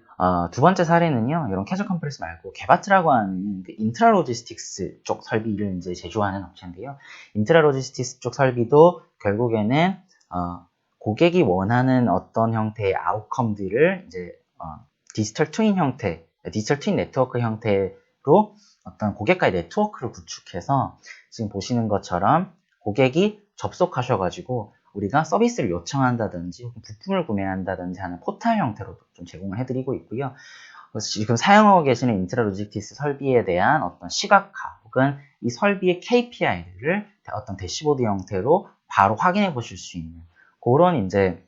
두 번째 사례는요, 이런 캐저 컴프레스 말고 게바트라고 하는 그 인트라 로지스틱스 쪽 설비를 이제 제조하는 업체인데요. 인트라 로지스틱스 쪽 설비도 결국에는 고객이 원하는 어떤 형태의 아웃컴들을 이제 디지털 트윈 형태, 디지털 트윈 네트워크 형태로 어떤 고객과의 네트워크를 구축해서 지금 보시는 것처럼 고객이 접속하셔가지고 우리가 서비스를 요청한다든지 부품을 구매한다든지 하는 포탈 형태로 좀 제공을 해드리고 있고요. 그래서 지금 사용하고 계시는 인트라 로지스틱스 설비에 대한 어떤 시각화 혹은 이 설비의 KPI를 어떤 대시보드 형태로 바로 확인해 보실 수 있는 그런 이제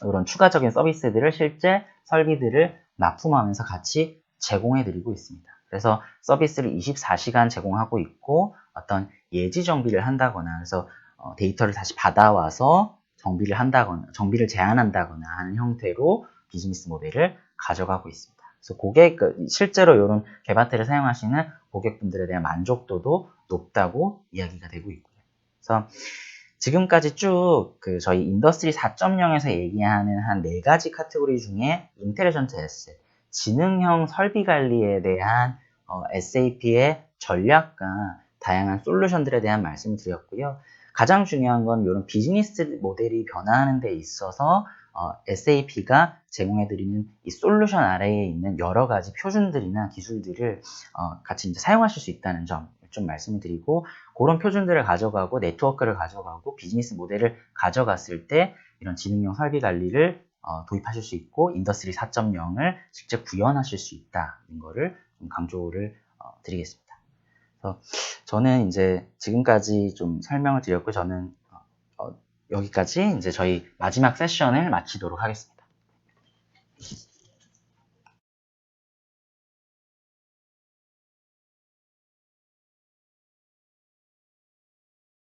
이런 추가적인 서비스들을 실제 설비들을 납품하면서 같이 제공해 드리고 있습니다. 그래서 서비스를 24시간 제공하고 있고 어떤 예지 정비를 한다거나 그래서 데이터를 다시 받아와서 정비를 한다거나 정비를 제한한다거나 하는 형태로 비즈니스 모델을 가져가고 있습니다. 그래서 실제로 이런 게바트를 사용하시는 고객분들에 대한 만족도도 높다고 이야기가 되고 있고요. 그래서 지금까지 쭉 저희 인더스트리 4.0에서 얘기하는 한 4가지 카테고리 중에 인텔리전트 에셋, 지능형 설비 관리에 대한 SAP의 전략과 다양한 솔루션들에 대한 말씀을 드렸고요. 가장 중요한 건 이런 비즈니스 모델이 변화하는 데 있어서 SAP가 제공해드리는 이 솔루션 아래에 있는 여러 가지 표준들이나 기술들을 같이 이제 사용하실 수 있다는 점 좀 말씀을 드리고, 그런 표준들을 가져가고 네트워크를 가져가고 비즈니스 모델을 가져갔을 때 이런 지능형 설비 관리를 도입하실 수 있고 인더스트리 4.0을 직접 구현하실 수 있다는 거를 좀 강조를 드리겠습니다. 그래서 저는 이제 지금까지 좀 설명을 드렸고 저는 여기까지 이제 저희 마지막 세션을 마치도록 하겠습니다.